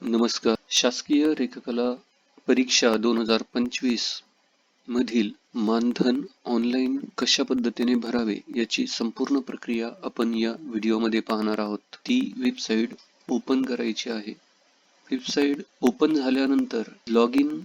नमस्कार. शासकीय रेखकला परीक्षा 2025 मधील मानधन ऑनलाईन कशा पद्धतीने भरावे याची संपूर्ण प्रक्रिया आपण या व्हिडिओमध्ये पाहणार आहोत. ती वेबसाईट ओपन करायची आहे. वेबसाईट ओपन झाल्यानंतर लॉग इन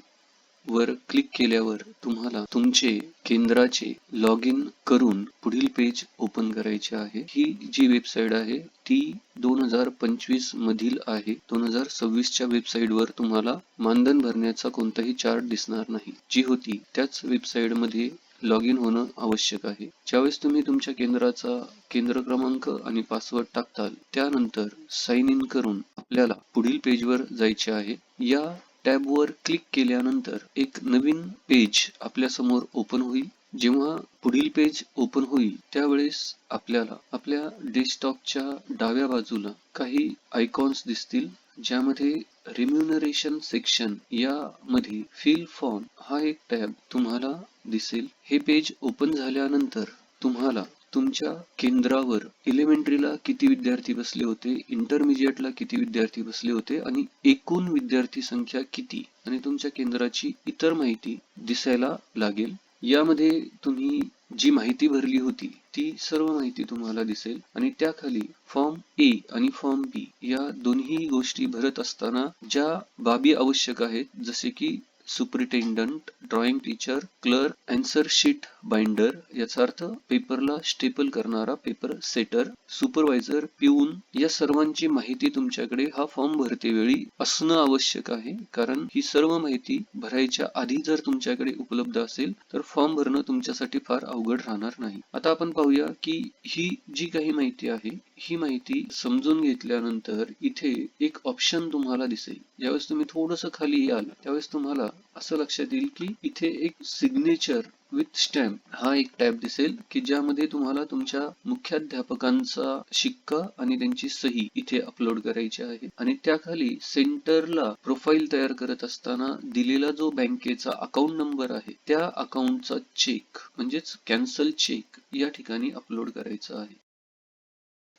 वर क्लिक केल्यावर तुम्हाला तुमचे केंद्राचे लॉग इन करून पुढील पेज ओपन करायचे आहे. ही जी वेबसाईट आहे ती 2025 मधील आहे. 2026च्या वेबसाईटवर तुम्हाला मानधन भरण्याचा कोणताही चार्ट दिसणार नाही. जी होती त्याच वेबसाईट मध्ये लॉग इन होणं आवश्यक आहे. ज्यावेळेस तुम्ही तुमच्या केंद्राचा केंद्र क्रमांक आणि पासवर्ड टाकताल त्यानंतर साइन इन करून आपल्याला पुढील पेजवर जायचे आहे. या टॅबवर क्लिक केल्यानंतर एक नवीन पेज आपल्या समोर ओपन होईल. जेव्हा पुढील पेज ओपन होईल त्यावेळेस आपल्याला आपल्या डेस्कटॉपच्या डाव्या बाजूला काही आयकॉन्स दिसतील, ज्यामध्ये रेम्युनरेशन सेक्शन यामध्ये फिल फॉर्म हा एक टॅब तुम्हाला दिसेल. हे पेज ओपन झाल्यानंतर तुम्हाला तुमच्या केंद्रावर एलिमेंटरीला किती विद्यार्थी बसले होते, इंटरमिजिएटला किती विद्यार्थी बसले होते आणि एकूण विद्यार्थी संख्या किती आणि तुमच्या केंद्राची इतर माहिती दिसायला लागेल. यामध्ये तुम्ही जी माहिती भरली होती ती सर्व माहिती तुम्हाला दिसेल आणि त्याखाली फॉर्म ए आणि फॉर्म बी या दोन्ही गोष्टी भरत असताना ज्या बाबी आवश्यक आहेत जसे की superintendent, drawing teacher, clerk, answer sheet binder याचा अर्थ पेपरला स्टेपल करणारा पेपर सेटर, सुपरवायझर, पिऊन या सर्वांची माहिती तुमच्याकडे हा फॉर्म भरते वेळी असणं आवश्यक आहे. कारण ही सर्व माहिती भरायच्या आधी जर तुमच्याकडे उपलब्ध असेल तर फॉर्म भरणं तुमच्यासाठी फार अवघड राहणार नाही. आता आपण पाहूया की ही जी काही माहिती आहे ही माहिती समजून घेतल्यानंतर इथे एक ऑप्शन तुम्हाला दिसेल. ज्यावेळेस तुम्ही थोडस खाली याल त्यावेळेस तुम्हाला असं लक्षात येईल की इथे एक सिग्नेचर विथ स्टॅम्प हा एक टॅब दिसेल की ज्यामध्ये तुम्हाला तुमच्या मुख्याध्यापकांचा शिक्का आणि त्यांची सही इथे अपलोड करायची आहे आणि त्याखाली सेंटरला प्रोफाईल तयार करत असताना दिलेला जो बँकेचा अकाउंट नंबर आहे त्या अकाउंटचा चेक म्हणजेच कॅन्सल चेक या ठिकाणी अपलोड करायचा आहे.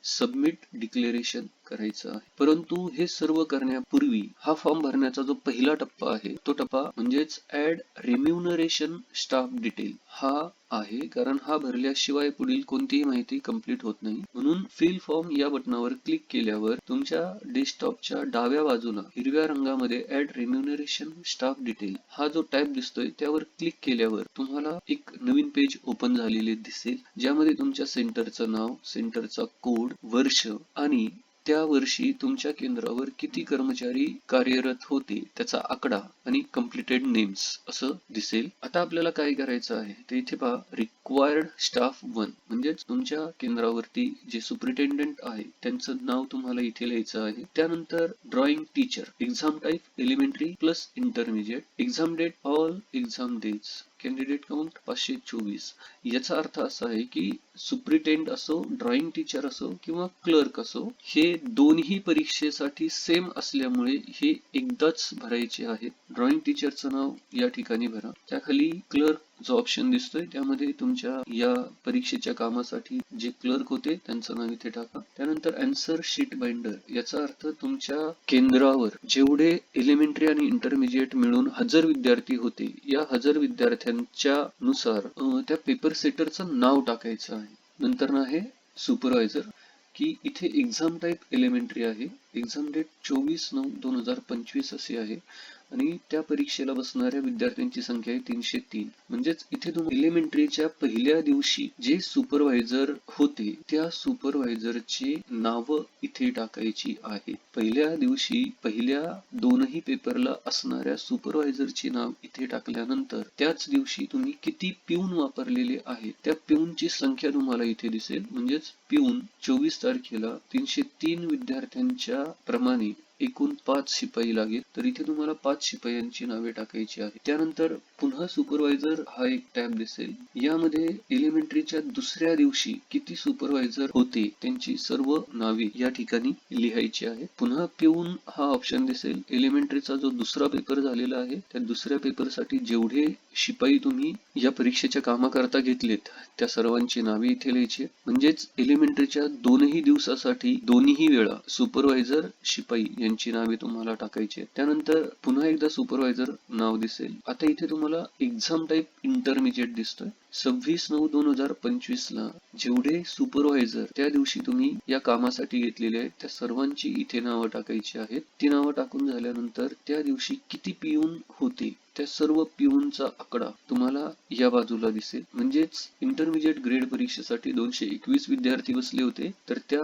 सबमिट डिक्लेरेशन करायचं आहे. परंतु हे सर्व करण्यापूर्वी हा फॉर्म भरण्याचा जो पहिला टप्पा आहे तो टप्पा म्हणजेच ऍड रेम्युनरेशन स्टाफ डिटेल हा आहे. कारण हा भरल्याशिवाय पुढील कोणतीही माहिती कंप्लीट होत नाही. म्हणून फिल फॉर्म या बटनावर क्लिक केल्यावर तुमच्या डेस्कटॉपच्या डाव्या बाजूला हिरव्या रंगामध्ये ऍड रेम्युनरेशन स्टाफ डिटेल हा जो टॅब दिसतोय त्यावर क्लिक केल्यावर तुम्हाला एक नवीन पेज ओपन झालेले दिसेल, ज्यामध्ये तुमच्या सेंटरचं नाव, सेंटरचा कोड, वर्ष आणि त्या वर्षी तुमच्या केंद्रावर किती कर्मचारी कार्यरत होते त्याचा आकडा आणि कंप्लीटेड नेम्स असं दिसेल. आता आपल्याला काय करायचं आहे ते इथे पहा, रिक्वायर्ड स्टाफ 1 म्हणजेच तुमच्या केंद्रावरती जे सुपरिटेंडंट आहे त्यांचं नाव तुम्हाला इथे लिहायचं आहे. त्यानंतर drawing teacher, exam type elementary plus intermediate, exam date all exam dates, candidate count 524. याचा अर्थ असा आहे की सुपरिटेंड असो, ड्रॉइंग टीचर असो किंवा क्लर्क असो हे दोन्ही परीक्षेसाठी सेम असल्यामुळे हे एकदाच भरायचे आहेत. ड्रॉइंग टीचरचं नाव या ठिकाणी भरा. त्याखाली क्लर्क जो ऑप्शन दिसतोय त्यामध्ये तुमच्या या परीक्षेच्या कामासाठी जे क्लर्क होते त्यांचं नाव इथे टाका. त्यानंतर आन्सर शीट बाइंडर याचा अर्थ तुमच्या केंद्रावर जेवढे एलिमेंटरी आणि इंटरमिजिएट मिळून हजर विद्यार्थी होते या हजर विद्यार्थ्यांच्या नुसार त्या पेपर सेटरचं नाव टाकायचं आहे. नंतर आहे सुपरवायझर की इथे एक्झाम टाईप एलिमेंटरी आहे, एक्झाम डेट 24/9/2025 असे आहे आणि त्या परीक्षेला बसणाऱ्या विद्यार्थ्यांची संख्या आहे 303. म्हणजेच इथे तुम्ही एलिमेंटरीच्या पहिल्या दिवशी जे सुपरवायझर होते त्या सुपरवायझरची नावं इथे टाकायची आहे. पहिल्या दिवशी पहिल्या दोनही पेपरला असणाऱ्या सुपरवायझरची नाव इथे टाकल्यानंतर त्याच दिवशी तुम्ही किती पिऊन वापरलेले आहेत त्या पिऊनची संख्या तुम्हाला इथे दिसेल. म्हणजेच पिऊन 24 तारखेला 303 विद्यार्थ्यांच्या प्रमाणे एकूण 5 शिपाई लागेल, तर इथे तुम्हाला 5 शिपायांची नावे टाकायची आहेत. त्यानंतर पुन्हा सुपरवायझर हा एक टॅब दिसेल. यामध्ये एलिमेंटरीच्या दुसऱ्या दिवशी किती सुपरवायझर होते त्यांची सर्व नावे या ठिकाणी लिहायची आहेत. पुन्हा पिऊन हा ऑप्शन दिसेल. एलिमेंटरीचा जो दुसरा पेपर झालेला आहे त्या दुसऱ्या पेपरसाठी जेवढे शिपाई तुम्ही या परीक्षेच्या कामाकरता घेतलेत त्या सर्वांची नावे इथे लिहायची. म्हणजेच एलिमेंटरीच्या दोनही दिवसासाठी दोन्ही वेळा सुपरवायझर शिपाई यांची नावे तुम्हाला टाकायची आहेत. त्यानंतर पुन्हा एकदा सुपरवायझर नाव दिसेल. आता इथे तुम्हाला एक्झाम टाईप इंटरमिजिएट दिसतोय. 26/9/2025 ला जेवढे सुपरवायझर त्या दिवशी तुम्ही या कामासाठी घेतलेले आहेत त्या सर्वांची इथे नावं टाकायची आहेत. ती नावं टाकून झाल्यानंतर त्या दिवशी किती पिऊन होते त्या सर्व पिऊनचा आकडा तुम्हाला या बाजूला दिसेल. म्हणजेच इंटरमिजिएट ग्रेड परीक्षेसाठी 221 विद्यार्थी बसले होते, तर त्या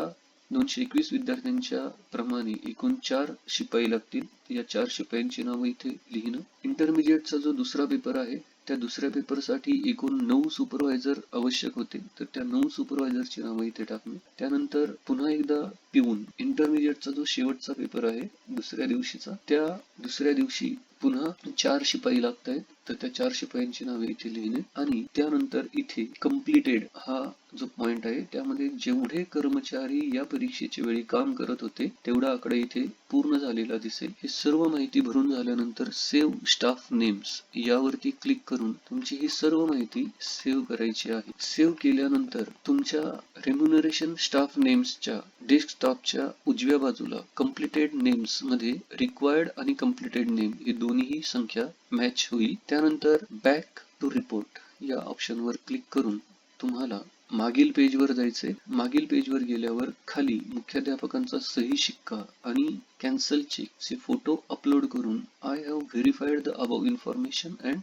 221 विद्यार्थ्यांच्या प्रमाणे एकूण 4 शिपाई लागतील. या 4 शिपायांची नावं इथे लिहिणं. इंटरमिजिएटचा जो दुसरा पेपर आहे त्या दुसऱ्या पेपरसाठी एकूण 9 सुपरवायझर आवश्यक होते, तर त्या 9 सुपरवायझरची नावं इथे टाकणे. त्यानंतर पुन्हा एकदा पिऊन इंटरमिजिएटचा जो शेवटचा पेपर आहे दुसऱ्या दिवशीचा, त्या दुसऱ्या दिवशी पुन्हा 4 शिपाई लागत आहेत, तर त्या 4 शिपायांची नावे इथे लिहिणे. आणि त्यानंतर इथे कम्प्लिटेड हा जो पॉइंट आहे त्यामध्ये जेवढे कर्मचारी या परीक्षेच्या वेळी काम करत होते तेवढा आकडा इथे पूर्ण झालेला दिसेल. हे सर्व माहिती भरून झाल्यानंतर सेव्ह स्टाफ नेम्स यावरती क्लिक करून तुमची ही सर्व माहिती सेव्ह करायची आहे. सेव्ह केल्यानंतर तुमच्या रेम्युनरेशन स्टाफ नेम्सच्या डेस्कटॉपच्या उजव्या बाजूला कम्प्लिटेड नेम्स मध्ये रिक्वायर्ड आणि कम्प्लिटेड नेम ही दोन्ही संख्या मॅच होईल. त्यानंतर बॅक टू रिपोर्ट या ऑप्शनवर क्लिक करून तुम्हाला मागील पेजवर जायचे. मागील पेजवर गेल्यावर खाली मुख्याध्यापकांचा सही शिक्का आणि कॅन्सल चेकचे फोटो अपलोड करून I have verified the above information and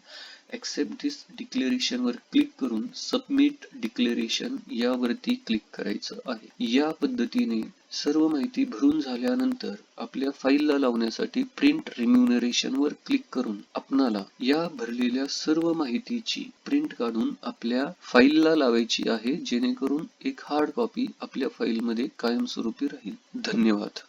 accept this declaration वर क्लिक करून सबमिट डिक्लेरेशन यावरती क्लिक करायचं आहे. या पद्धतीने सर्व माहिती भरून झाल्यानंतर आपल्या फाईलला लावण्यासाठी प्रिंट रेम्युनरेशन वर क्लिक करून आपणाला या भरलेल्या सर्व माहितीची प्रिंट काढून आपल्या फाईलला लावायची आहे, जेणेकरून एक हार्ड कॉपी आपल्या फाईलमध्ये कायमस्वरूपी राहील. धन्यवाद.